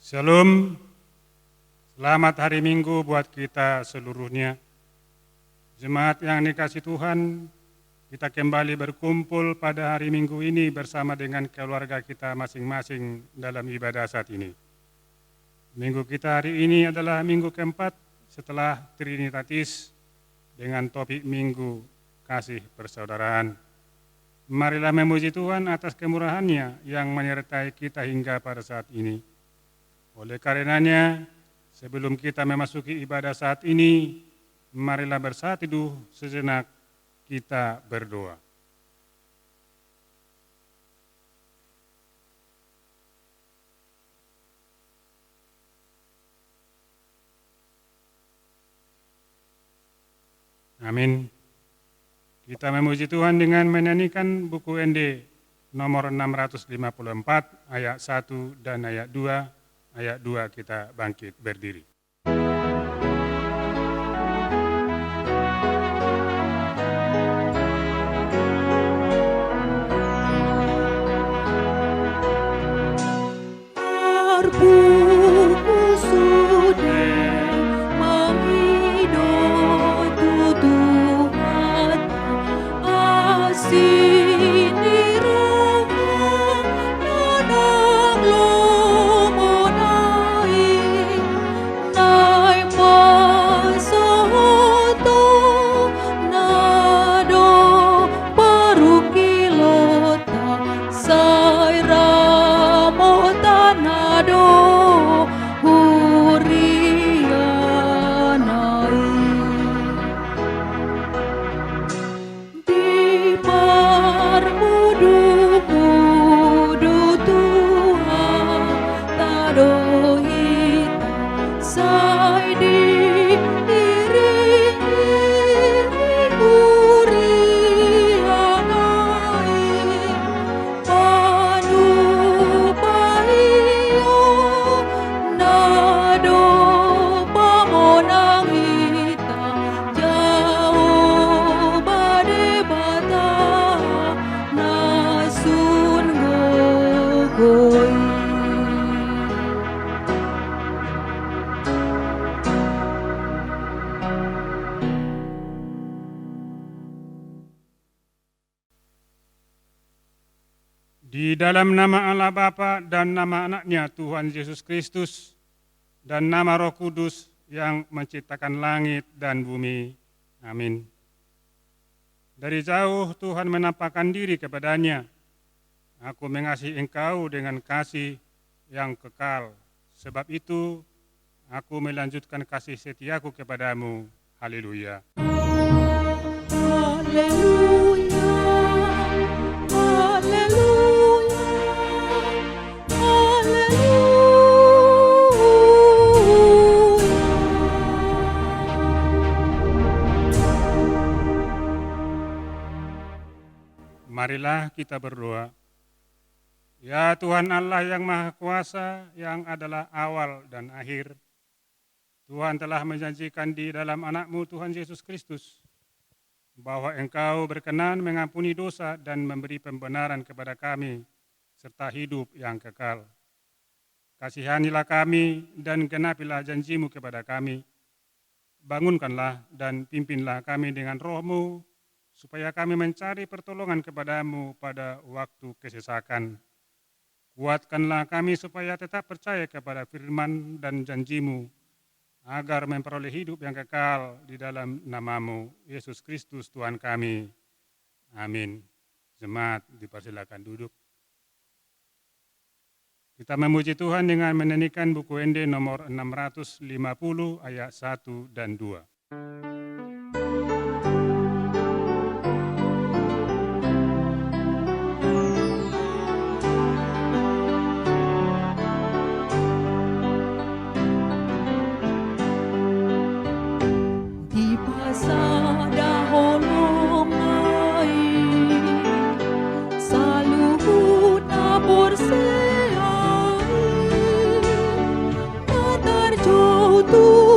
Shalom, selamat hari Minggu buat kita seluruhnya. Jemaat yang dikasihi Tuhan, kita kembali berkumpul pada hari Minggu ini bersama dengan keluarga kita masing-masing dalam ibadah saat ini. Minggu kita hari ini adalah minggu keempat setelah Trinitatis dengan topik Minggu Kasih Persaudaraan. Marilah memuji Tuhan atas kemurahan-Nya yang menyertai kita hingga pada saat ini. Oleh karenanya, sebelum kita memasuki ibadah saat ini, marilah bersatu teduh sejenak kita berdoa. Amin. Kita memuji Tuhan dengan menyanyikan buku ND nomor 654 ayat 1 dan ayat 2. Ayat 2 kita bangkit berdiri. Di dalam nama Allah Bapa dan nama Anaknya Tuhan Yesus Kristus dan nama Roh Kudus yang menciptakan langit dan bumi. Amin. Dari jauh Tuhan menampakkan diri kepadanya. Aku mengasihi engkau dengan kasih yang kekal. Sebab itu aku melanjutkan kasih setiaku kepadamu. Haleluya. Haleluya. Marilah kita berdoa. Ya Tuhan Allah yang Maha Kuasa, yang adalah awal dan akhir, Tuhan telah menjanjikan di dalam Anak-Mu Tuhan Yesus Kristus, bahwa Engkau berkenan mengampuni dosa dan memberi pembenaran kepada kami, serta hidup yang kekal. Kasihanilah kami dan genapilah janji-Mu kepada kami. Bangunkanlah dan pimpinlah kami dengan Roh-Mu, supaya kami mencari pertolongan kepada-Mu pada waktu kesesakan. Kuatkanlah kami supaya tetap percaya kepada firman dan janji-Mu, agar memperoleh hidup yang kekal di dalam nama-Mu, Yesus Kristus Tuhan kami. Amin. Jemaat dipersilakan duduk. Kita memuji Tuhan dengan menyanyikan buku ND nomor 650 ayat 1 dan 2.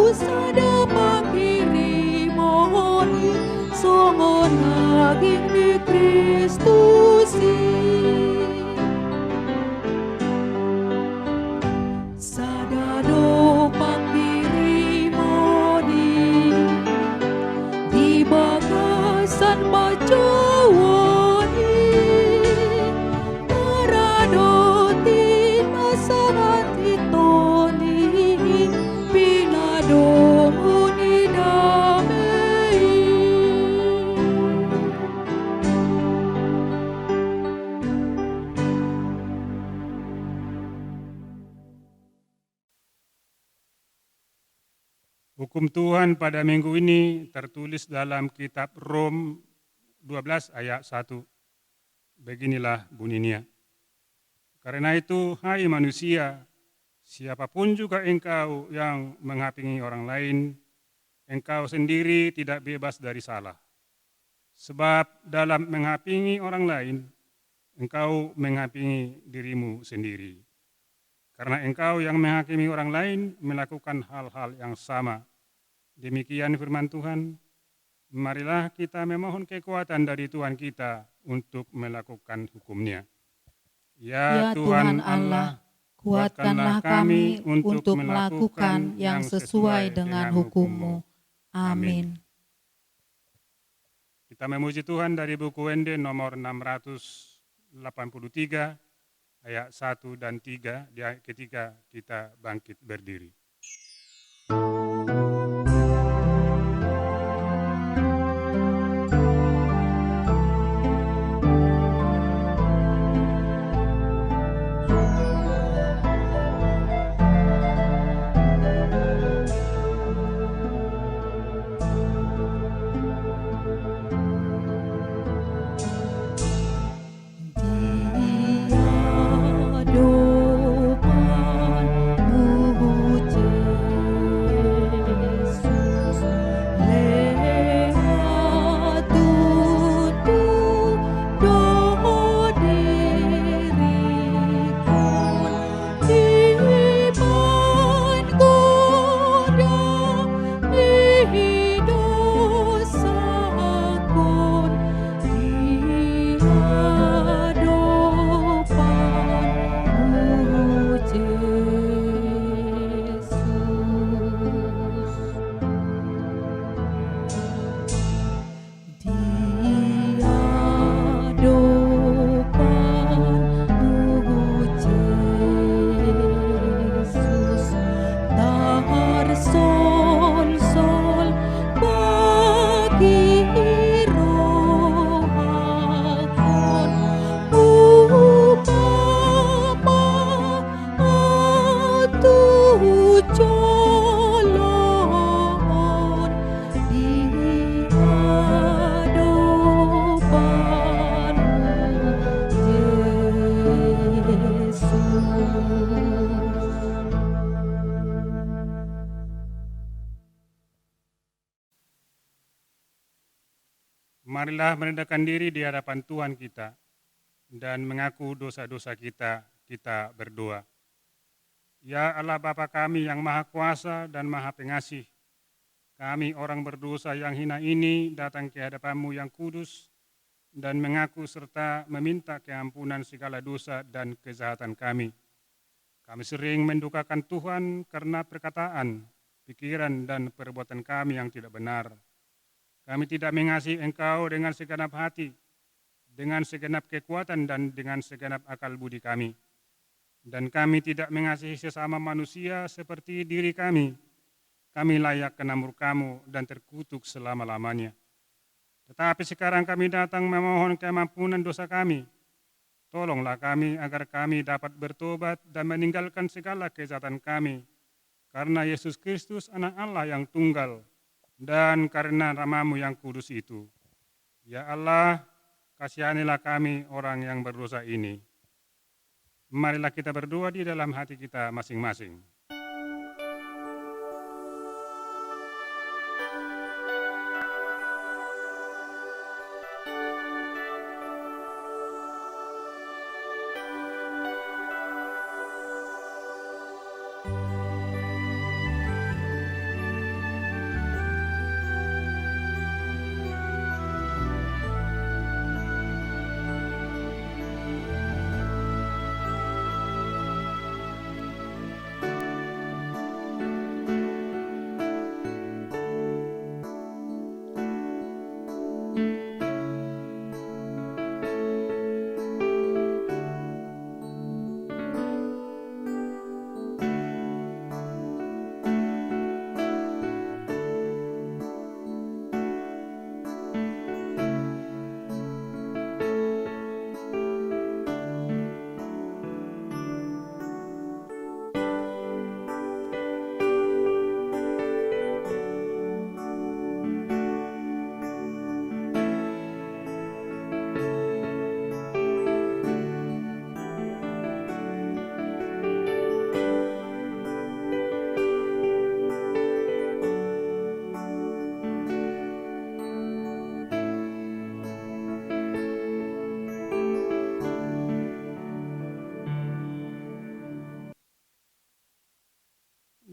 Sada pagi Hukum Tuhan pada minggu ini tertulis dalam kitab Rom 12 ayat 1. Beginilah bunyinya. Karena itu, hai manusia, siapapun juga engkau yang menghakimi orang lain, engkau sendiri tidak bebas dari salah. Sebab dalam menghakimi orang lain, engkau menghakimi dirimu sendiri. Karena engkau yang menghakimi orang lain melakukan hal-hal yang sama. Demikian firman Tuhan, marilah kita memohon kekuatan dari Tuhan kita untuk melakukan hukum-Nya. Ya Tuhan Allah, kuatkanlah kami untuk melakukan yang sesuai dengan hukum-Mu. Amin. Kita memuji Tuhan dari buku Wende nomor 683 ayat 1 dan 3 di ayat ketiga kita bangkit berdiri. Marilah merendahkan diri di hadapan Tuhan kita dan mengaku dosa-dosa kita berdoa. Ya Allah Bapa kami yang Maha Kuasa dan Maha Pengasih, kami orang berdosa yang hina ini datang ke hadapan-Mu yang kudus dan mengaku serta meminta keampunan segala dosa dan kejahatan kami. Kami sering mendukakan Tuhan karena perkataan, pikiran, dan perbuatan kami yang tidak benar. Kami tidak mengasihi Engkau dengan segenap hati, dengan segenap kekuatan dan dengan segenap akal budi kami. Dan kami tidak mengasihi sesama manusia seperti diri kami. Kami layak kena murka-Mu dan terkutuk selama-lamanya. Tetapi sekarang kami datang memohon keampunan dosa kami. Tolonglah kami agar kami dapat bertobat dan meninggalkan segala kejahatan kami. Karena Yesus Kristus anak Allah yang tunggal, dan karena nama-Mu yang kudus itu. Ya Allah, kasihanilah kami orang yang berdosa ini. Marilah kita berdoa di dalam hati kita masing-masing.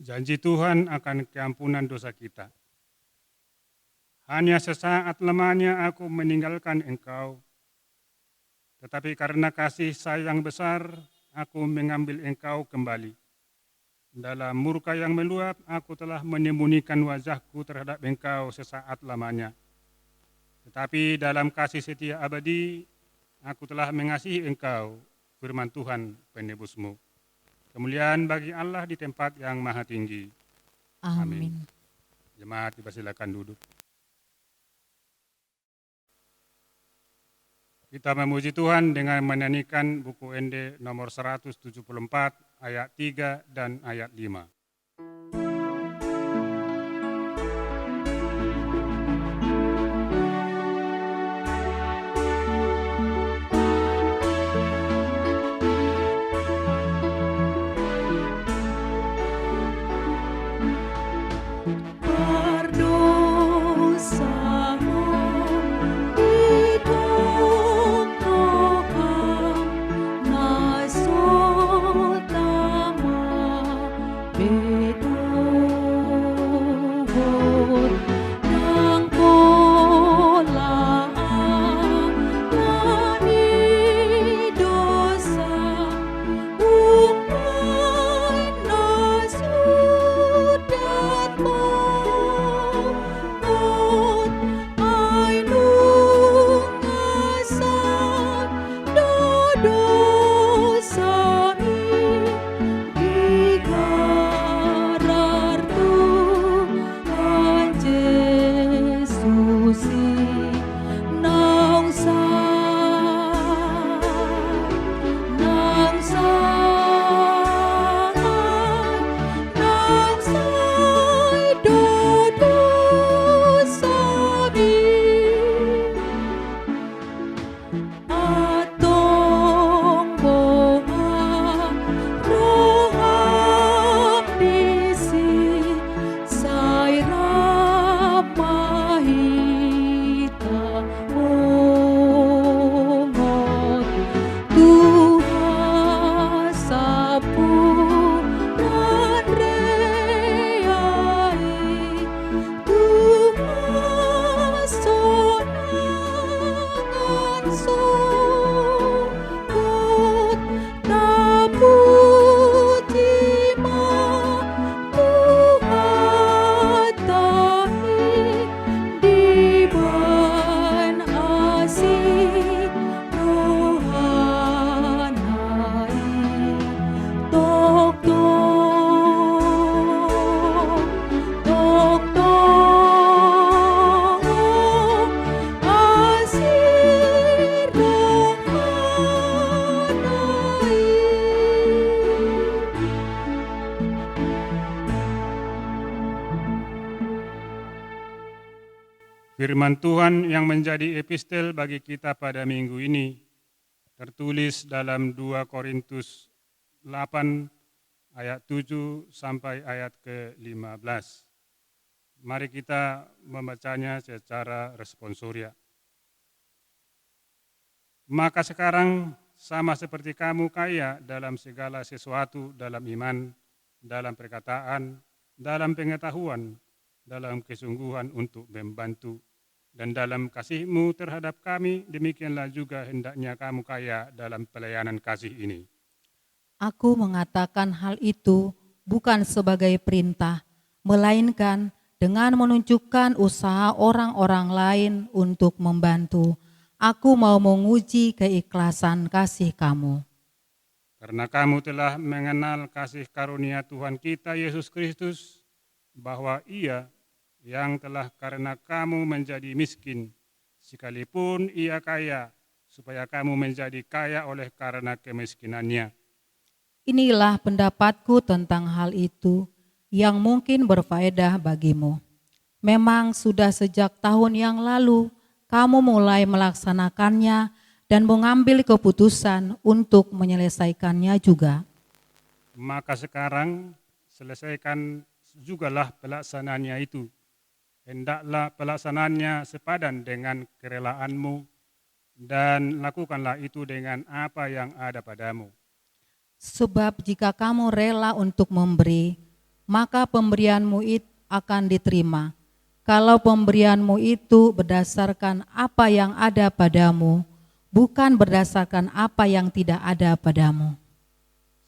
Janji Tuhan akan keampunan dosa kita. Hanya sesaat lamanya aku meninggalkan engkau, tetapi karena kasih sayang besar, aku mengambil engkau kembali. Dalam murka yang meluap, aku telah menyembunyikan wajahku terhadap engkau sesaat lamanya. Tetapi dalam kasih setia abadi, aku telah mengasihi engkau, firman Tuhan penebusmu. Kemuliaan bagi Allah di tempat yang maha tinggi. Amin. Jemaat dipersilakan duduk. Kita memuji Tuhan dengan menyanyikan buku Ende nomor 174 ayat 3 dan ayat 5. Firman Tuhan yang menjadi epistel bagi kita pada minggu ini tertulis dalam 2 Korintus 8 ayat 7 sampai ayat ke-15. Mari kita membacanya secara responsoria. Maka sekarang sama seperti kamu kaya dalam segala sesuatu, dalam iman, dalam perkataan, dalam pengetahuan, dalam kesungguhan untuk membantu, dan dalam kasihmu terhadap kami, demikianlah juga hendaknya kamu kaya dalam pelayanan kasih ini. Aku mengatakan hal itu bukan sebagai perintah, melainkan dengan menunjukkan usaha orang-orang lain untuk membantu. Aku mau menguji keikhlasan kasih kamu. Karena kamu telah mengenal kasih karunia Tuhan kita Yesus Kristus, bahwa Ia yang telah karena kamu menjadi miskin, sekalipun Ia kaya, supaya kamu menjadi kaya oleh karena kemiskinannya. Inilah pendapatku tentang hal itu yang mungkin berfaedah bagimu. Memang sudah sejak tahun yang lalu kamu mulai melaksanakannya dan mengambil keputusan untuk menyelesaikannya juga. Maka sekarang selesaikan jugalah pelaksanaannya itu. Hendaklah pelaksanaannya sepadan dengan kerelaanmu dan lakukanlah itu dengan apa yang ada padamu. Sebab jika kamu rela untuk memberi, maka pemberianmu itu akan diterima. Kalau pemberianmu itu berdasarkan apa yang ada padamu, bukan berdasarkan apa yang tidak ada padamu.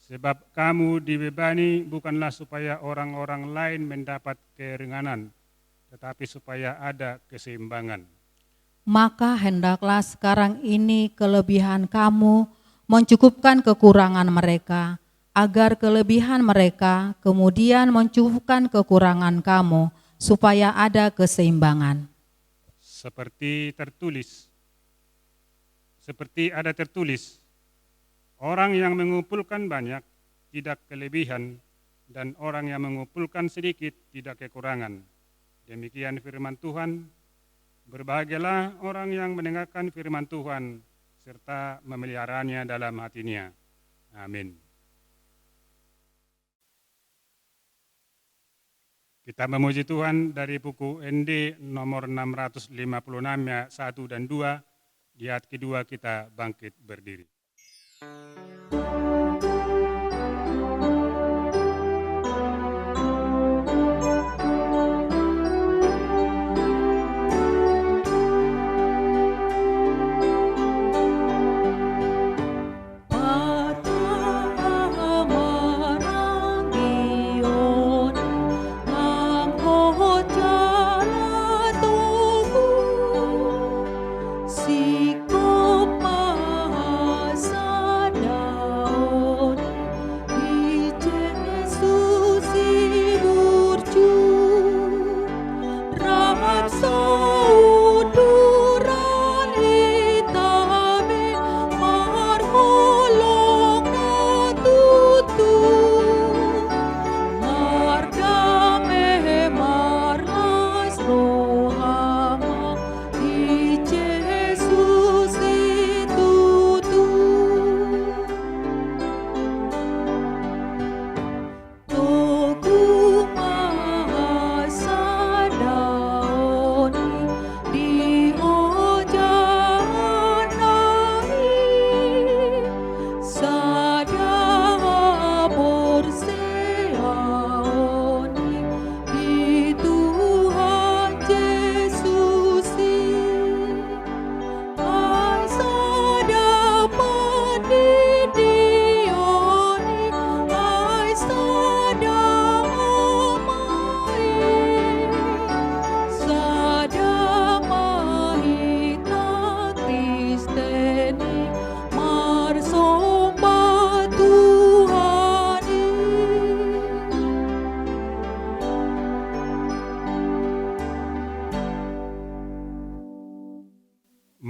Sebab kamu dibebani bukanlah supaya orang-orang lain mendapat keringanan, tetapi supaya ada keseimbangan. Maka hendaklah sekarang ini kelebihan kamu mencukupkan kekurangan mereka, agar kelebihan mereka kemudian mencukupkan kekurangan kamu, supaya ada keseimbangan. Seperti ada tertulis, orang yang mengumpulkan banyak tidak kelebihan, dan orang yang mengumpulkan sedikit tidak kekurangan. Demikian firman Tuhan. Berbahagialah orang yang mendengarkan firman Tuhan serta memeliharanya dalam hatinya. Amin. Kita memuji Tuhan dari buku ND nomor 656 ya 1 dan 2. Di ayat kedua kita bangkit berdiri.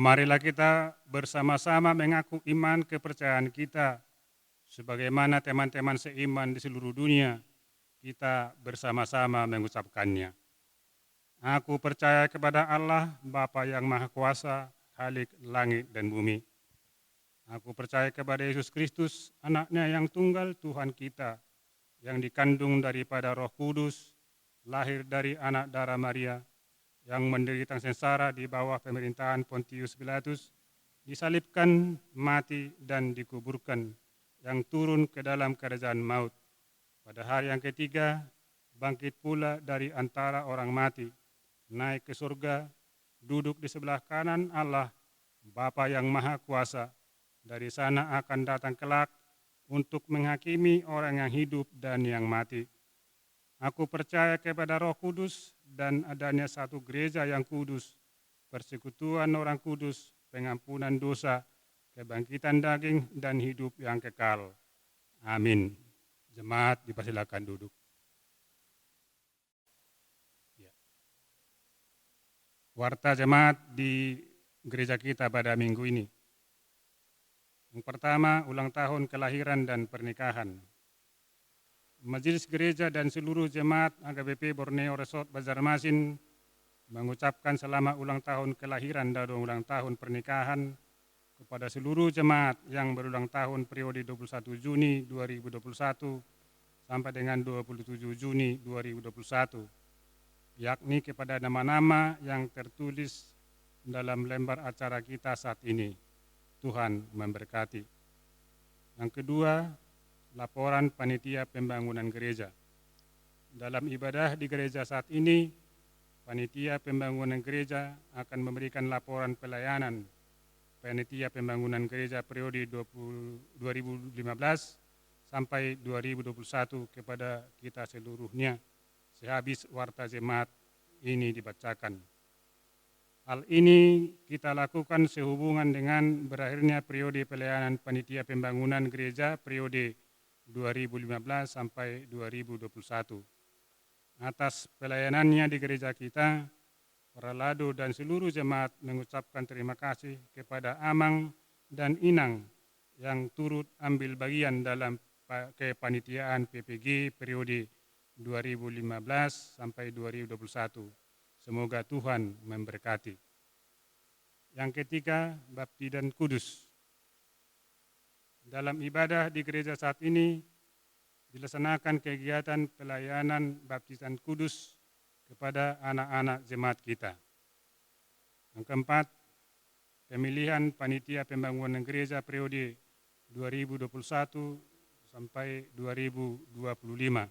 Marilah kita bersama-sama mengaku iman kepercayaan kita, sebagaimana teman-teman seiman di seluruh dunia, kita bersama-sama mengucapkannya. Aku percaya kepada Allah, Bapa yang Maha Kuasa, Khalik langit dan bumi. Aku percaya kepada Yesus Kristus, anaknya yang tunggal Tuhan kita, yang dikandung daripada Roh Kudus, lahir dari anak darah Maria, yang menderita sengsara di bawah pemerintahan Pontius Pilatus, disalibkan, mati, dan dikuburkan, yang turun ke dalam kerajaan maut. Pada hari yang ketiga, bangkit pula dari antara orang mati, naik ke surga, duduk di sebelah kanan Allah, Bapa yang Maha Kuasa. Dari sana akan datang kelak untuk menghakimi orang yang hidup dan yang mati. Aku percaya kepada Roh Kudus dan adanya satu gereja yang kudus, persekutuan orang kudus, pengampunan dosa, kebangkitan daging, dan hidup yang kekal. Amin. Jemaat dipersilakan duduk. Warta jemaat di gereja kita pada minggu ini. Yang pertama, ulang tahun kelahiran dan pernikahan. Majelis Gereja dan seluruh jemaat AGBP Borneo Resort Banjarmasin mengucapkan selamat ulang tahun kelahiran dan ulang tahun pernikahan kepada seluruh jemaat yang berulang tahun periode 21 Juni 2021 sampai dengan 27 Juni 2021, yakni kepada nama-nama yang tertulis dalam lembar acara kita saat ini. Tuhan memberkati. Yang kedua, laporan panitia pembangunan gereja. Dalam ibadah di gereja saat ini, panitia pembangunan gereja akan memberikan laporan pelayanan panitia pembangunan gereja periode 2015 sampai 2021 kepada kita seluruhnya sehabis warta jemaat ini dibacakan. Hal ini kita lakukan sehubungan dengan berakhirnya periode pelayanan panitia pembangunan gereja periode 2015 sampai 2021. Atas pelayanannya di gereja kita, para lado dan seluruh jemaat mengucapkan terima kasih kepada Amang dan Inang yang turut ambil bagian dalam kepanitiaan PPG periode 2015 sampai 2021. Semoga Tuhan memberkati. Yang ketiga, Bapti dan Kudus. Dalam ibadah di gereja saat ini, dilaksanakan kegiatan pelayanan baptisan kudus kepada anak-anak jemaat kita. Yang keempat, pemilihan panitia pembangunan gereja periode 2021 sampai 2025.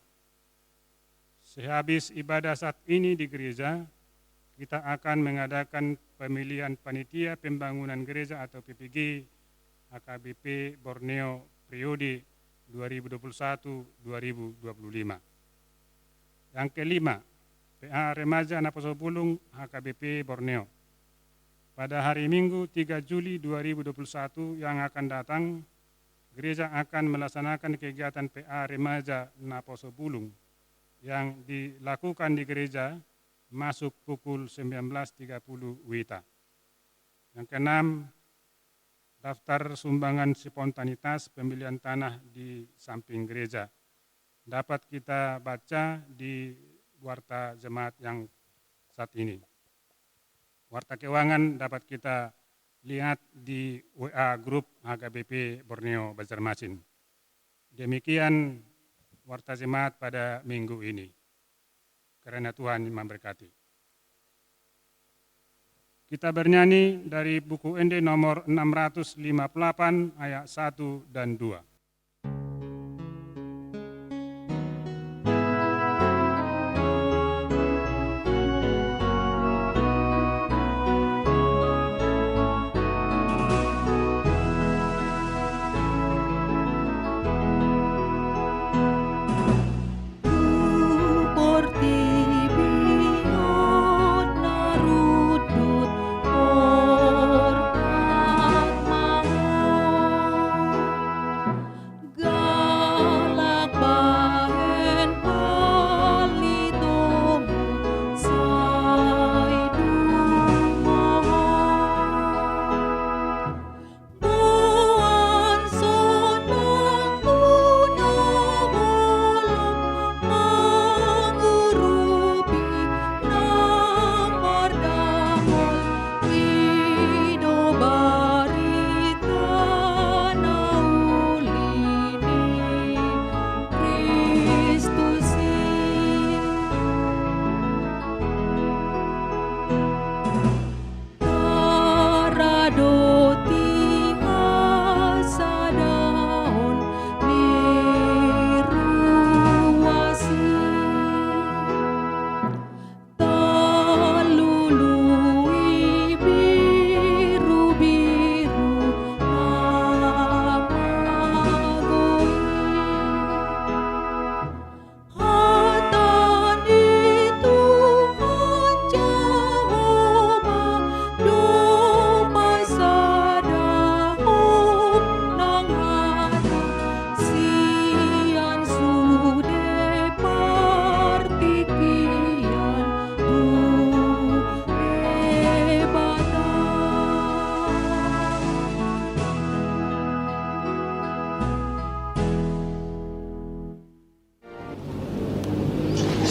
Sehabis ibadah saat ini di gereja, kita akan mengadakan pemilihan panitia pembangunan gereja atau PPG HKBP Borneo periode 2021-2025. Yang kelima, PA Remaja Naposo Bulung HKBP Borneo. Pada hari Minggu 3 Juli 2021 yang akan datang, gereja akan melaksanakan kegiatan PA Remaja Naposo Bulung yang dilakukan di gereja masuk pukul 19.30 WITA. Yang keenam, daftar sumbangan spontanitas pembelian tanah di samping gereja. Dapat kita baca di warta jemaat yang saat ini. Warta keuangan dapat kita lihat di WA grup HKBP Borneo Banjarmasin. Demikian warta jemaat pada minggu ini. Karena Tuhan memberkati. Kita bernyanyi dari buku ND nomor 658 ayat 1 dan 2.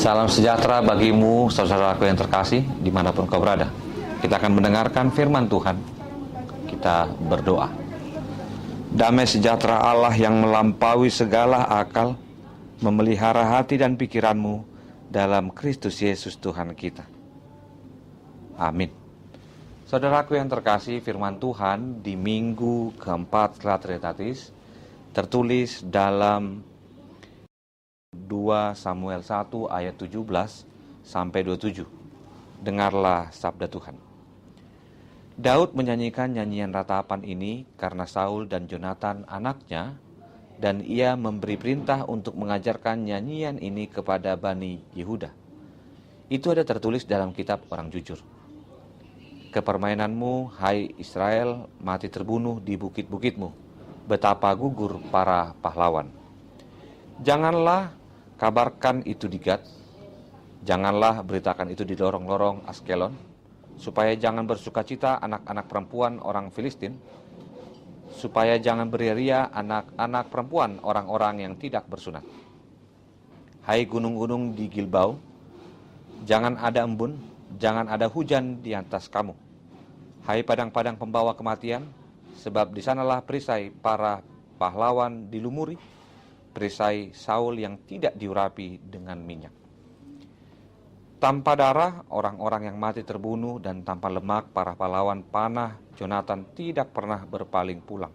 Salam sejahtera bagimu, saudaraku yang terkasih, dimanapun kau berada. Kita akan mendengarkan firman Tuhan. Kita berdoa. Damai sejahtera Allah yang melampaui segala akal, memelihara hati dan pikiranmu dalam Kristus Yesus Tuhan kita. Amin. Saudaraku yang terkasih, firman Tuhan di minggu keempat setelah Trinitatis tertulis dalam 2 Samuel 1 ayat 17 sampai 27. Dengarlah sabda Tuhan. Daud menyanyikan nyanyian ratapan ini karena Saul dan Jonatan anaknya, dan ia memberi perintah untuk mengajarkan nyanyian ini kepada Bani Yehuda. Itu ada tertulis dalam kitab orang jujur. Kepermainanmu, hai Israel, mati terbunuh di bukit-bukitmu. Betapa gugur para pahlawan. Janganlah kabarkan itu di Gad. Janganlah beritakan itu di lorong-lorong Askelon, supaya jangan bersukacita anak-anak perempuan orang Filistin, supaya jangan beria-ria anak-anak perempuan orang-orang yang tidak bersunat. Hai gunung-gunung di Gilbau, jangan ada embun, jangan ada hujan di atas kamu. Hai padang-padang pembawa kematian, sebab di sanalah perisai para pahlawan dilumuri, perisai Saul yang tidak diurapi dengan minyak. Tanpa darah, orang-orang yang mati terbunuh, dan tanpa lemak, para pahlawan panah Jonatan tidak pernah berpaling pulang.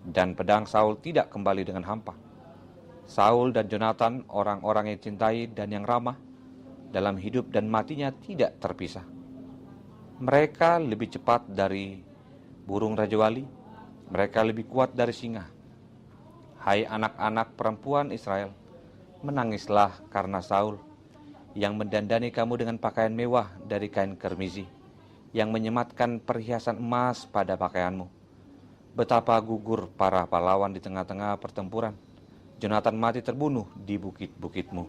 Dan pedang Saul tidak kembali dengan hampa. Saul dan Jonatan, orang-orang yang cintai dan yang ramah, dalam hidup dan matinya tidak terpisah. Mereka lebih cepat dari burung rajawali, mereka lebih kuat dari singa. Hai anak-anak perempuan Israel, menangislah karena Saul, yang mendandani kamu dengan pakaian mewah dari kain kermizi, yang menyematkan perhiasan emas pada pakaianmu. Betapa gugur para pahlawan di tengah-tengah pertempuran. Jonatan mati terbunuh di bukit-bukitmu.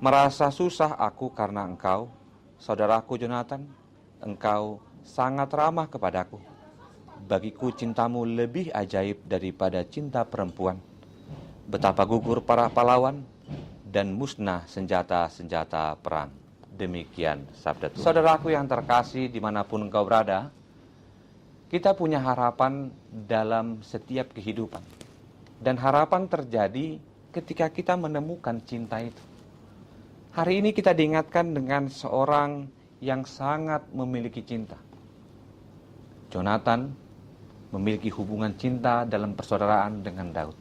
Merasa susah aku karena engkau, saudaraku Jonatan, engkau sangat ramah kepadaku. Bagiku cintamu lebih ajaib daripada cinta perempuan. Betapa gugur para pahlawan, dan musnah senjata-senjata perang. Demikian sabda Tuhan. Saudaraku yang terkasih dimanapun engkau berada, kita punya harapan dalam setiap kehidupan. Dan harapan terjadi ketika kita menemukan cinta itu. Hari ini kita diingatkan dengan seorang yang sangat memiliki cinta. Jonatan memiliki hubungan cinta dalam persaudaraan dengan Daud.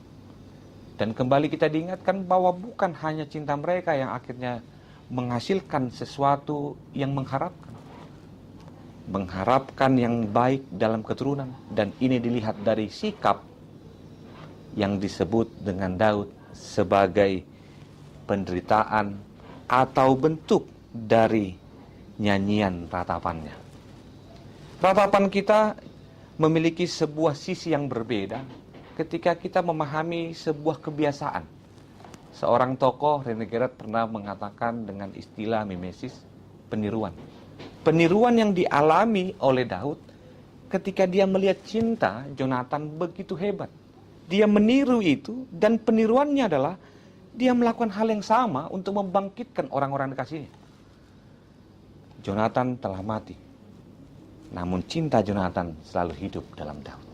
Dan kembali kita diingatkan bahwa bukan hanya cinta mereka yang akhirnya menghasilkan sesuatu yang mengharapkan. Mengharapkan yang baik dalam keturunan. Dan ini dilihat dari sikap yang disebut dengan Daud sebagai penderitaan atau bentuk dari nyanyian ratapannya. Ratapan kita memiliki sebuah sisi yang berbeda ketika kita memahami sebuah kebiasaan. Seorang tokoh, Rene Girard, pernah mengatakan dengan istilah mimesis, peniruan. Peniruan yang dialami oleh Daud ketika dia melihat cinta Jonatan begitu hebat. Dia meniru itu, dan peniruannya adalah dia melakukan hal yang sama untuk membangkitkan orang-orang kasihnya. Jonatan telah mati, namun cinta Jonatan selalu hidup dalam Daud.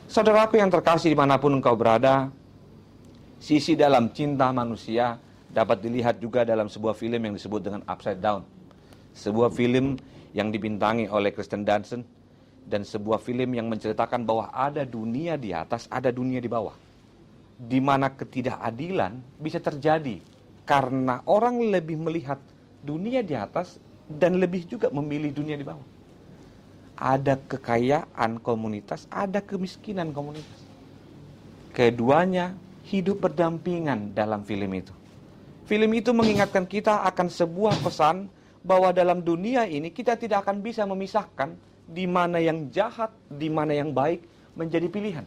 Saudaraku yang terkasih dimanapun engkau berada, sisi dalam cinta manusia dapat dilihat juga dalam sebuah film yang disebut dengan Upside Down. Sebuah film yang dibintangi oleh Kristen Dunst, dan sebuah film yang menceritakan bahwa ada dunia di atas, ada dunia di bawah. Di mana ketidakadilan bisa terjadi karena orang lebih melihat dunia di atas dan lebih juga memilih dunia di bawah. Ada kekayaan komunitas, ada kemiskinan komunitas. Keduanya hidup berdampingan dalam film itu. Film itu mengingatkan kita akan sebuah pesan bahwa dalam dunia ini kita tidak akan bisa memisahkan di mana yang jahat, di mana yang baik menjadi pilihan.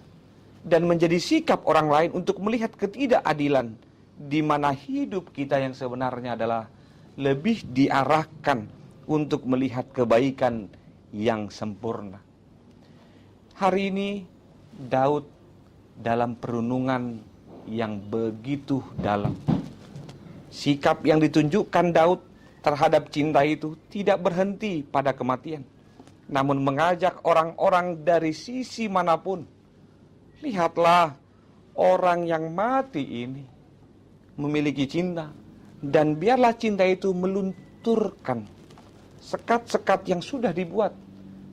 Dan menjadi sikap orang lain untuk melihat ketidakadilan di mana hidup kita yang sebenarnya adalah lebih diarahkan untuk melihat kebaikan yang sempurna. Hari ini Daud dalam perenungan yang begitu dalam. Sikap yang ditunjukkan Daud terhadap cinta itu tidak berhenti pada kematian, namun mengajak orang-orang dari sisi manapun. Lihatlah, orang yang mati ini memiliki cinta, dan biarlah cinta itu melunturkan sekat-sekat yang sudah dibuat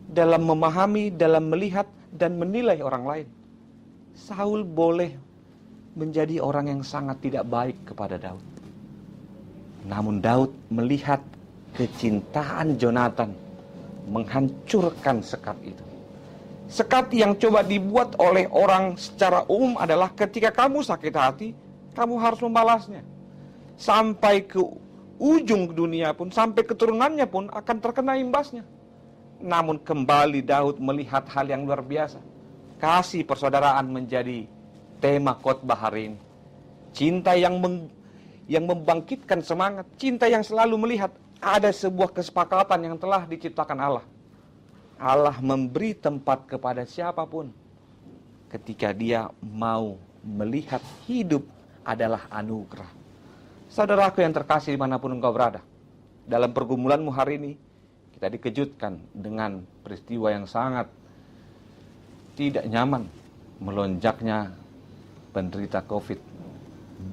dalam memahami, dalam melihat dan menilai orang lain. Saul boleh menjadi orang yang sangat tidak baik kepada Daud. Namun Daud melihat kecintaan Jonathan menghancurkan sekat itu. Sekat yang coba dibuat oleh orang secara umum adalah ketika kamu sakit hati, kamu harus membalasnya. Sampai ke ujung dunia pun, sampai keturunannya pun akan terkena imbasnya. Namun kembali Daud melihat hal yang luar biasa. Kasih persaudaraan menjadi tema khotbah hari ini. Cinta yang membangkitkan semangat. Cinta yang selalu melihat ada sebuah kesepakatan yang telah diciptakan Allah. Allah memberi tempat kepada siapapun ketika dia mau melihat hidup adalah anugerah. Saudaraku yang terkasih dimanapun engkau berada, dalam pergumulanmu hari ini, kita dikejutkan dengan peristiwa yang sangat tidak nyaman, melonjaknya penderita COVID.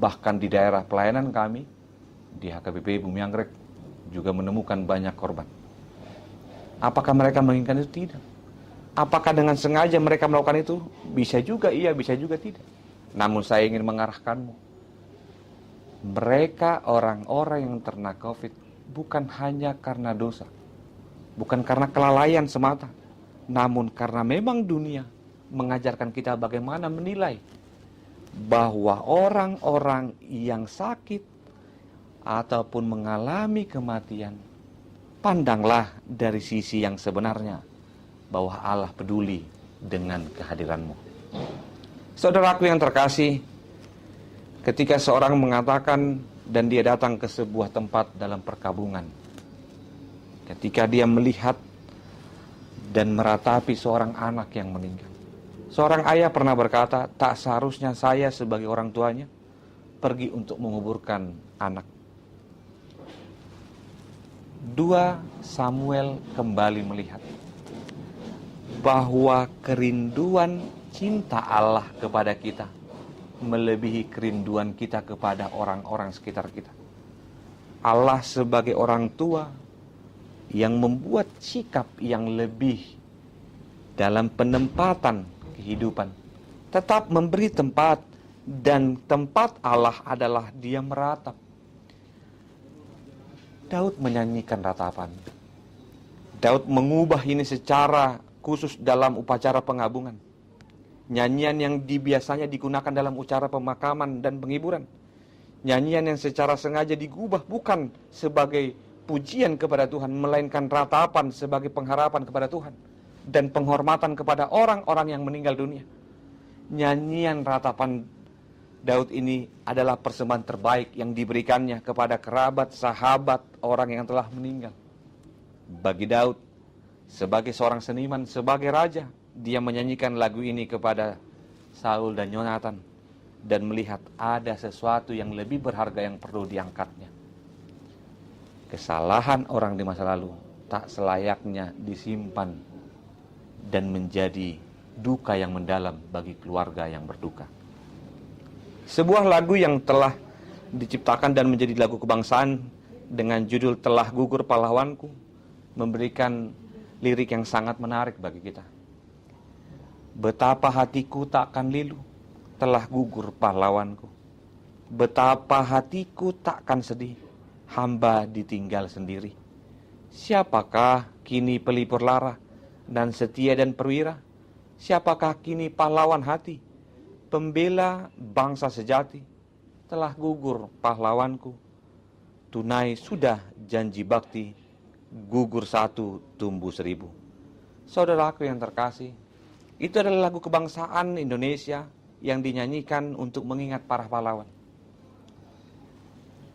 Bahkan di daerah pelayanan kami, di HKBP Bumi Anggrek, juga menemukan banyak korban. Apakah mereka menginginkan itu? Tidak. Apakah dengan sengaja mereka melakukan itu? Bisa juga iya, bisa juga tidak. Namun saya ingin mengarahkanmu. Mereka orang-orang yang terkena COVID bukan hanya karena dosa. Bukan karena kelalaian semata. Namun karena memang dunia mengajarkan kita bagaimana menilai bahwa orang-orang yang sakit ataupun mengalami kematian, pandanglah dari sisi yang sebenarnya bahwa Allah peduli dengan kehadiranmu. Saudaraku yang terkasih, ketika seorang mengatakan dan dia datang ke sebuah tempat dalam perkabungan, ketika dia melihat dan meratapi seorang anak yang meninggal, seorang ayah pernah berkata, tak seharusnya saya sebagai orang tuanya pergi untuk menguburkan anak. 2 Samuel kembali melihat bahwa kerinduan cinta Allah kepada kita melebihi kerinduan kita kepada orang-orang sekitar kita. Allah sebagai orang tua yang membuat sikap yang lebih dalam penempatan kehidupan, tetap memberi tempat, dan tempat Allah adalah dia meratap. Daud menyanyikan ratapan. Daud mengubah ini secara khusus dalam upacara pengabungan. Nyanyian yang biasanya digunakan dalam upacara pemakaman dan penghiburan. Nyanyian yang secara sengaja digubah bukan sebagai pujian kepada Tuhan, melainkan ratapan sebagai pengharapan kepada Tuhan dan penghormatan kepada orang-orang yang meninggal dunia. Nyanyian ratapan Daud ini adalah persembahan terbaik yang diberikannya kepada kerabat, sahabat, orang yang telah meninggal. Bagi Daud, sebagai seorang seniman, sebagai raja, dia menyanyikan lagu ini kepada Saul dan Yonatan dan melihat ada sesuatu yang lebih berharga yang perlu diangkatnya. Kesalahan orang di masa lalu tak selayaknya disimpan dan menjadi duka yang mendalam bagi keluarga yang berduka. Sebuah lagu yang telah diciptakan dan menjadi lagu kebangsaan dengan judul Telah Gugur Pahlawanku memberikan lirik yang sangat menarik bagi kita. Betapa hatiku takkan lilu, telah gugur pahlawanku. Betapa hatiku takkan sedih, hamba ditinggal sendiri. Siapakah kini pelipur lara dan setia dan perwira? Siapakah kini pahlawan hati, pembela bangsa sejati? Telah gugur pahlawanku, tunai sudah janji bakti, gugur satu tumbuh 1000. Saudaraku yang terkasih, itu adalah lagu kebangsaan Indonesia yang dinyanyikan untuk mengingat para pahlawan.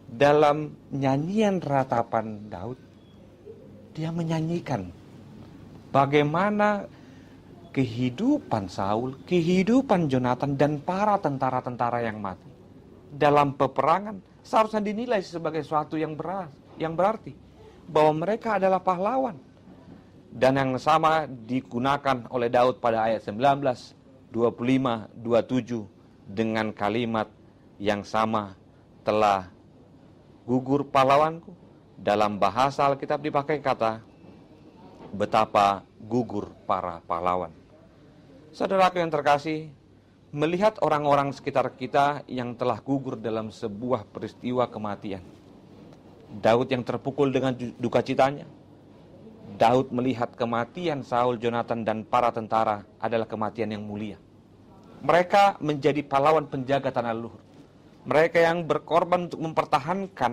Dalam nyanyian ratapan Daud, dia menyanyikan bagaimana kehidupan Saul, kehidupan Jonathan, dan para tentara-tentara yang mati dalam peperangan seharusnya dinilai sebagai sesuatu yang berarti bahwa mereka adalah pahlawan. Dan yang sama digunakan oleh Daud pada ayat 19, 25, 27 dengan kalimat yang sama, telah gugur pahlawanku. Dalam bahasa Alkitab dipakai kata betapa gugur para pahlawan. Saudaraku yang terkasih, melihat orang-orang sekitar kita yang telah gugur dalam sebuah peristiwa kematian. Daud yang terpukul dengan duka citanya. Daud melihat kematian Saul, Jonathan, dan para tentara adalah kematian yang mulia. Mereka menjadi pahlawan penjaga tanah leluhur. Mereka yang berkorban untuk mempertahankan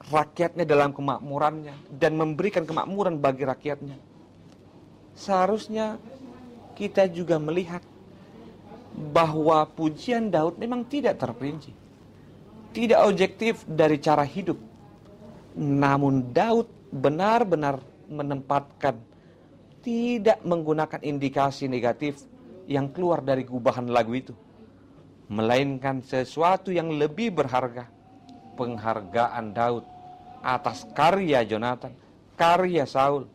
rakyatnya dalam kemakmurannya dan memberikan kemakmuran bagi rakyatnya. Seharusnya kita juga melihat bahwa pujian Daud memang tidak terperinci, tidak objektif dari cara hidup. Namun Daud benar-benar menempatkan, tidak menggunakan indikasi negatif yang keluar dari gubahan lagu itu, melainkan sesuatu yang lebih berharga, penghargaan Daud atas karya Jonathan, karya Saul,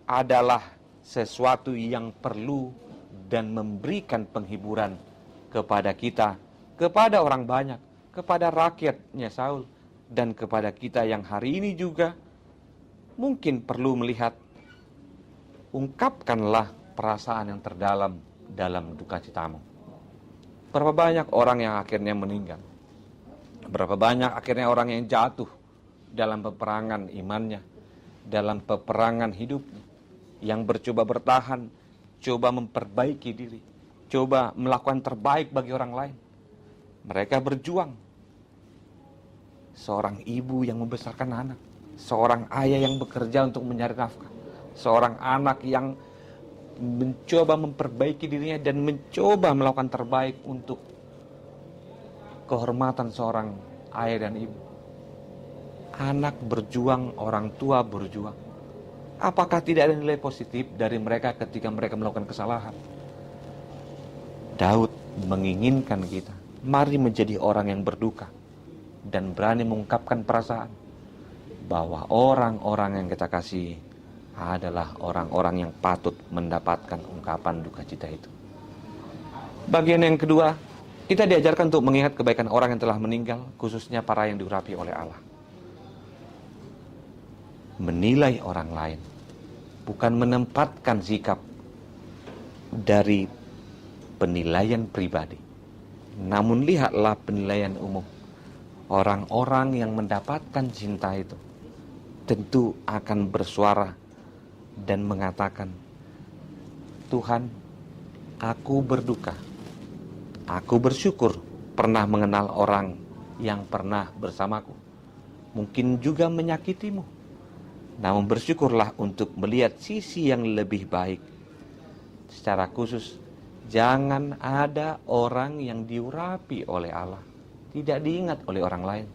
adalah sesuatu yang perlu dan memberikan penghiburan kepada kita, kepada orang banyak, kepada rakyatnya Saul, dan kepada kita yang hari ini juga mungkin perlu melihat, ungkapkanlah perasaan yang terdalam dalam duka citamu. Berapa banyak orang yang akhirnya meninggal, berapa banyak akhirnya orang yang jatuh dalam peperangan imannya, dalam peperangan hidupnya, yang bercoba bertahan, coba memperbaiki diri, coba melakukan terbaik bagi orang lain. Mereka berjuang. Seorang ibu yang membesarkan anak, seorang ayah yang bekerja untuk mencari nafkah, seorang anak yang mencoba memperbaiki dirinya dan mencoba melakukan terbaik untuk kehormatan seorang ayah dan ibu. Anak berjuang, orang tua berjuang. Apakah tidak ada nilai positif dari mereka ketika mereka melakukan kesalahan? Daud menginginkan kita, mari menjadi orang yang berduka dan berani mengungkapkan perasaan bahwa orang-orang yang kita kasihi adalah orang-orang yang patut mendapatkan ungkapan duka cita itu. Bagian yang kedua, kita diajarkan untuk mengingat kebaikan orang yang telah meninggal, khususnya para yang diurapi oleh Allah. Menilai orang lain, bukan menempatkan sikap dari penilaian pribadi, namun lihatlah penilaian umum. Orang-orang yang mendapatkan cinta itu tentu akan bersuara dan mengatakan, Tuhan, aku berduka, aku bersyukur pernah mengenal orang yang pernah bersamaku, mungkin juga menyakitimu. Namun bersyukurlah untuk melihat sisi yang lebih baik. Secara khusus, jangan ada orang yang diurapi oleh Allah, tidak diingat oleh orang lain,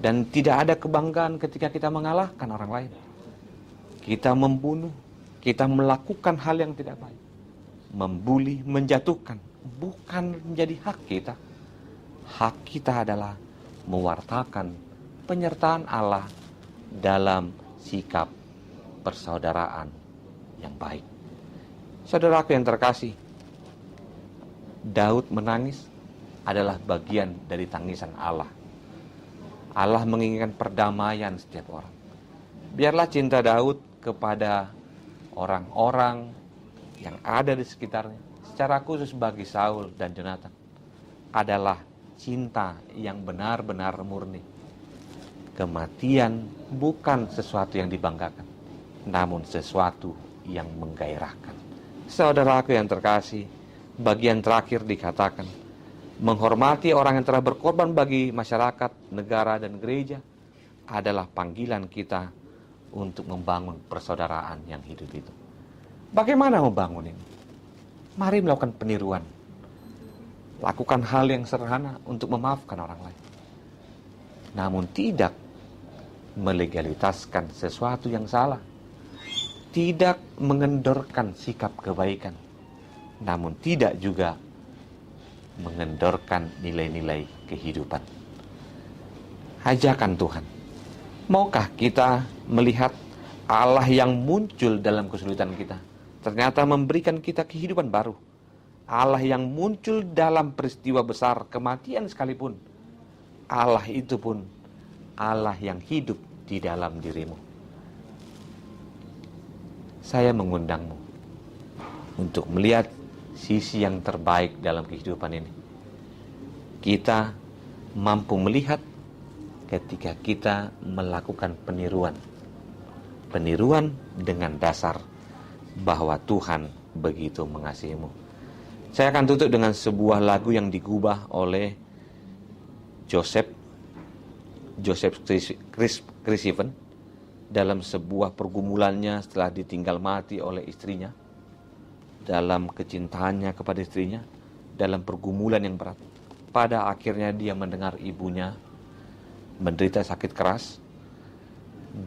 dan tidak ada kebanggaan ketika kita mengalahkan orang lain. Kita membunuh, kita melakukan hal yang tidak baik, membuli, menjatuhkan, bukan menjadi hak kita. Hak kita adalah mewartakan penyertaan Allah dalam sikap persaudaraan yang baik. Saudaraku yang terkasih, Daud menangis adalah bagian dari tangisan Allah. Allah menginginkan perdamaian setiap orang. Biarlah cinta Daud kepada orang-orang yang ada di sekitarnya, secara khusus bagi Saul dan Jonathan, adalah cinta yang benar-benar murni. Kematian bukan sesuatu yang dibanggakan, namun sesuatu yang menggairahkan. Saudaraku yang terkasih, bagian terakhir dikatakan, menghormati orang yang telah berkorban bagi masyarakat, negara, dan gereja adalah panggilan kita untuk membangun persaudaraan yang hidup itu. Bagaimana membangun ini? Mari melakukan peniruan. Lakukan hal yang sederhana untuk memaafkan orang lain. Namun tidak melegalitaskan sesuatu yang salah, tidak mengendorkan sikap kebaikan, namun tidak juga mengendorkan nilai-nilai kehidupan. Ajakan Tuhan, maukah kita melihat Allah yang muncul dalam kesulitan kita, ternyata memberikan kita kehidupan baru. Allah yang muncul dalam peristiwa besar kematian sekalipun, Allah itu pun Allah yang hidup di dalam dirimu. Saya mengundangmu untuk melihat sisi yang terbaik dalam kehidupan ini. Kita mampu melihat ketika kita melakukan peniruan. Peniruan dengan dasar bahwa Tuhan begitu mengasihimu. Saya akan tutup dengan sebuah lagu yang digubah oleh Joseph Chris Evans dalam sebuah pergumulannya setelah ditinggal mati oleh istrinya, dalam kecintaannya kepada istrinya, dalam pergumulan yang berat. Pada akhirnya dia mendengar ibunya menderita sakit keras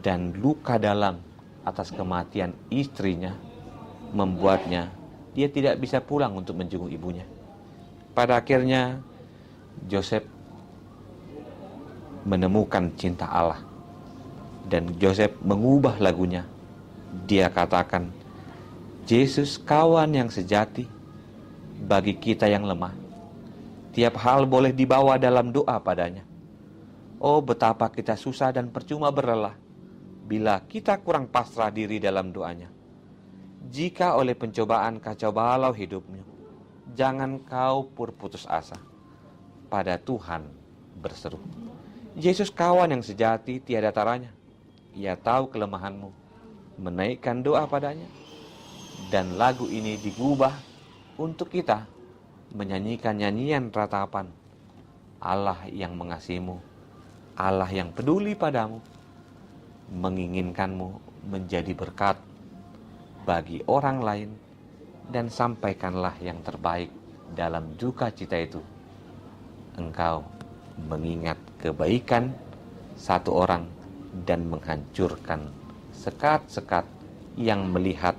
dan luka dalam atas kematian istrinya membuatnya dia tidak bisa pulang untuk menjenguk ibunya. Pada akhirnya Joseph menemukan cinta Allah dan Joseph mengubah lagunya. Dia katakan, Yesus kawan yang sejati bagi kita yang lemah. Tiap hal boleh dibawa dalam doa padanya. Oh, betapa kita susah dan percuma berlelah bila kita kurang pasrah diri dalam doanya. Jika oleh pencobaan kacau balau hidupmu, jangan kau berputus asa. Pada Tuhan berseru. Yesus kawan yang sejati tiada taranya. Ia tahu kelemahanmu, menaikkan doa padanya. Dan lagu ini digubah untuk kita menyanyikan nyanyian ratapan. Allah yang mengasihimu, Allah yang peduli padamu, menginginkanmu menjadi berkat bagi orang lain, dan sampaikanlah yang terbaik dalam duka cita itu. Engkau mengingat kebaikan satu orang dan menghancurkan sekat-sekat yang melihat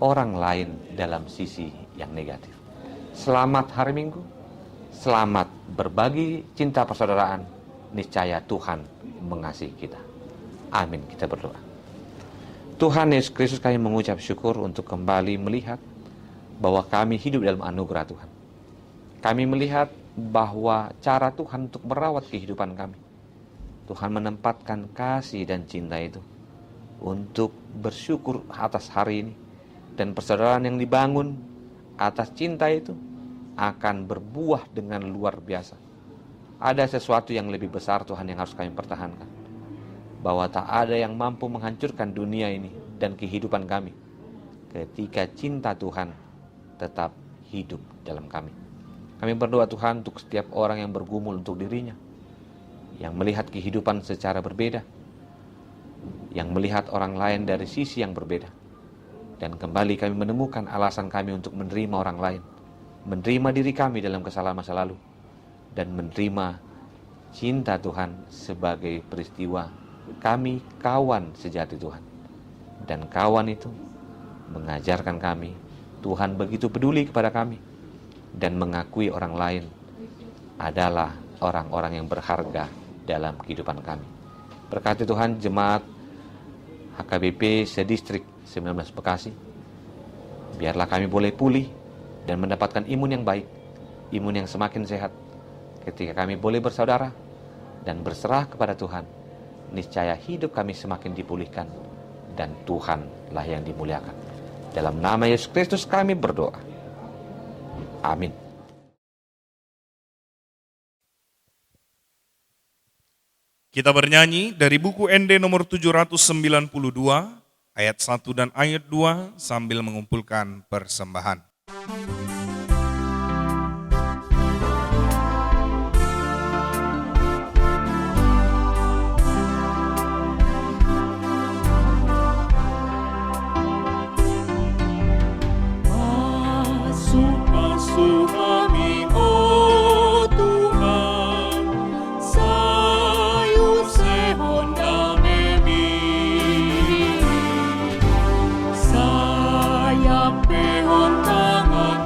orang lain dalam sisi yang negatif. Selamat hari Minggu, selamat berbagi cinta persaudaraan. Niscaya Tuhan mengasihi kita. Amin. Kita berdoa. Tuhan Yesus Kristus, kami mengucap syukur untuk kembali melihat bahwa kami hidup dalam anugerah Tuhan. Kami melihat bahwa cara Tuhan untuk merawat kehidupan kami. Tuhan menempatkan kasih dan cinta itu untuk bersyukur atas hari ini. Dan persaudaraan yang dibangun atas cinta itu akan berbuah dengan luar biasa. Ada sesuatu yang lebih besar Tuhan yang harus kami pertahankan. Bahwa tak ada yang mampu menghancurkan dunia ini dan kehidupan kami ketika cinta Tuhan tetap hidup dalam kami. Kami berdoa Tuhan untuk setiap orang yang bergumul untuk dirinya, yang melihat kehidupan secara berbeda, yang melihat orang lain dari sisi yang berbeda. Dan kembali kami menemukan alasan kami untuk menerima orang lain, menerima diri kami dalam kesalahan masa lalu, dan menerima cinta Tuhan sebagai peristiwa kami kawan sejati Tuhan. Dan kawan itu mengajarkan kami Tuhan begitu peduli kepada kami dan mengakui orang lain adalah orang-orang yang berharga dalam kehidupan kami. Berkati Tuhan jemaat HKBP Sedistrik 19 Bekasi. Biarlah kami boleh pulih dan mendapatkan imun yang baik, imun yang semakin sehat ketika kami boleh bersaudara dan berserah kepada Tuhan. Niscaya hidup kami semakin dipulihkan dan Tuhanlah yang dimuliakan. Dalam nama Yesus Kristus kami berdoa. Amin. Kita bernyanyi dari buku ND nomor 792, ayat 1 dan ayat 2 sambil mengumpulkan persembahan. Sayap pehon tangan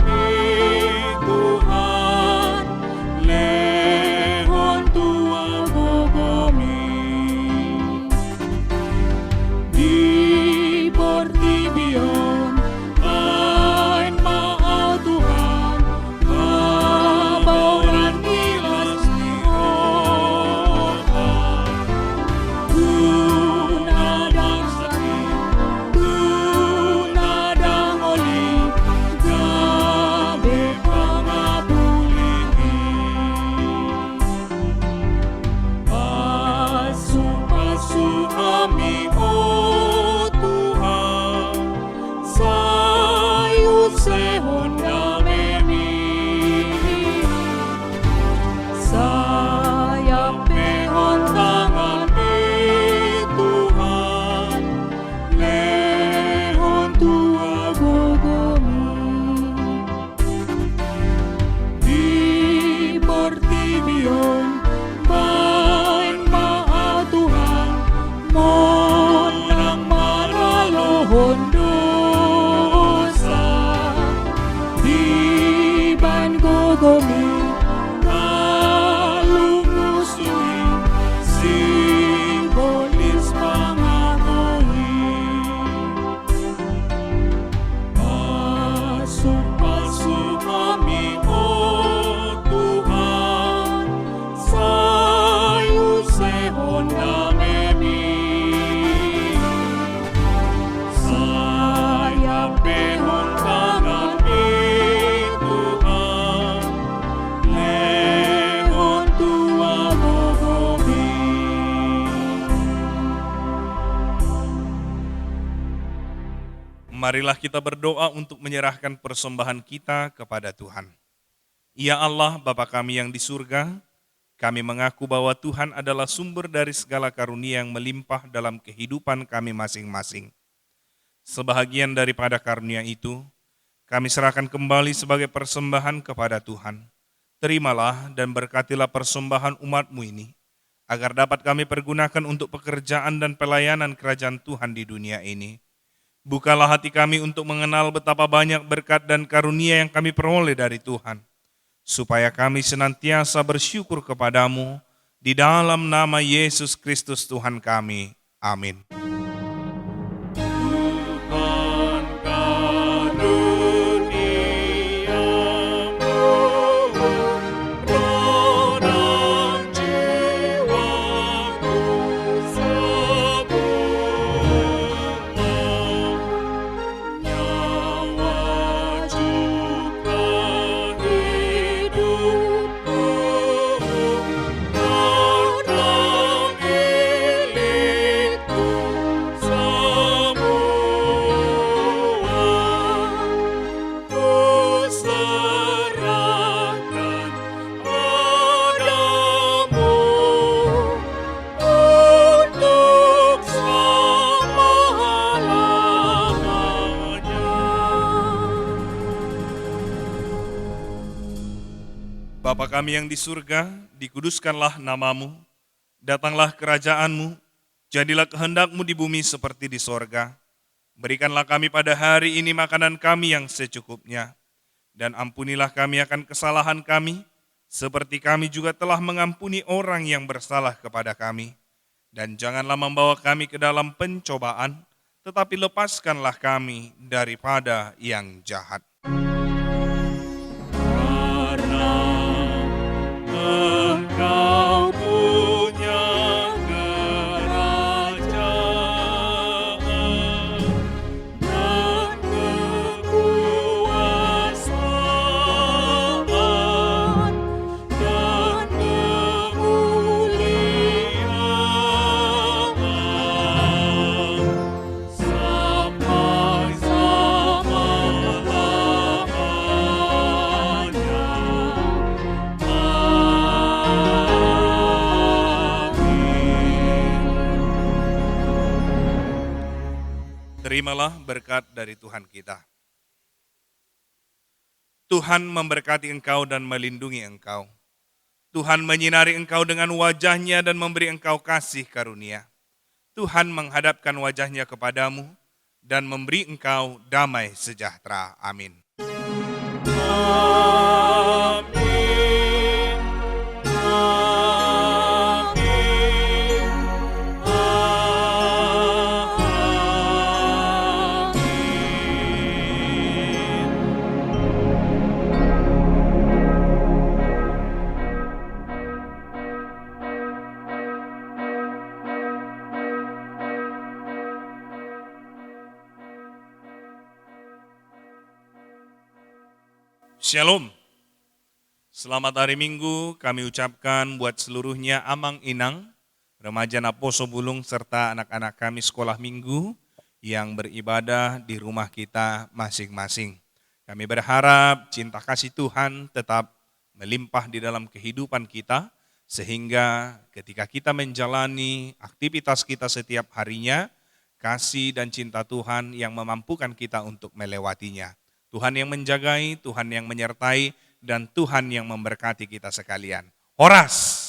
Marilah kita berdoa untuk menyerahkan persembahan kita kepada Tuhan. Ya Allah, Bapa kami yang di surga, kami mengaku bahwa Tuhan adalah sumber dari segala karunia yang melimpah dalam kehidupan kami masing-masing. Sebahagian daripada karunia itu, kami serahkan kembali sebagai persembahan kepada Tuhan. Terimalah dan berkatilah persembahan umat-Mu ini, agar dapat kami pergunakan untuk pekerjaan dan pelayanan kerajaan Tuhan di dunia ini. Bukalah hati kami untuk mengenal betapa banyak berkat dan karunia yang kami peroleh dari Tuhan, supaya kami senantiasa bersyukur kepadamu di dalam nama Yesus Kristus Tuhan kami. Amin. Bapa kami yang di surga, dikuduskanlah namamu, datanglah kerajaanmu, jadilah kehendak-Mu di bumi seperti di sorga. Berikanlah kami pada hari ini makanan kami yang secukupnya, dan ampunilah kami akan kesalahan kami, seperti kami juga telah mengampuni orang yang bersalah kepada kami. Dan janganlah membawa kami ke dalam pencobaan, tetapi lepaskanlah kami daripada yang jahat. Engkau punya kerajaan dan kekuasaan dan kemuliaan sampai terimalah berkat dari Tuhan kita. Tuhan memberkati engkau dan melindungi engkau. Tuhan menyinari engkau dengan wajah-Nya dan memberi engkau kasih karunia. Tuhan menghadapkan wajah-Nya kepadamu dan memberi engkau damai sejahtera. Amin. Amin. Shalom. Selamat hari Minggu kami ucapkan buat seluruhnya Amang Inang, remaja Naposo Bulung serta anak-anak kami sekolah minggu yang beribadah di rumah kita masing-masing. Kami berharap cinta kasih Tuhan tetap melimpah di dalam kehidupan kita sehingga ketika kita menjalani aktivitas kita setiap harinya, kasih dan cinta Tuhan yang memampukan kita untuk melewatinya. Tuhan yang menjagai, Tuhan yang menyertai, dan Tuhan yang memberkati kita sekalian. Horas!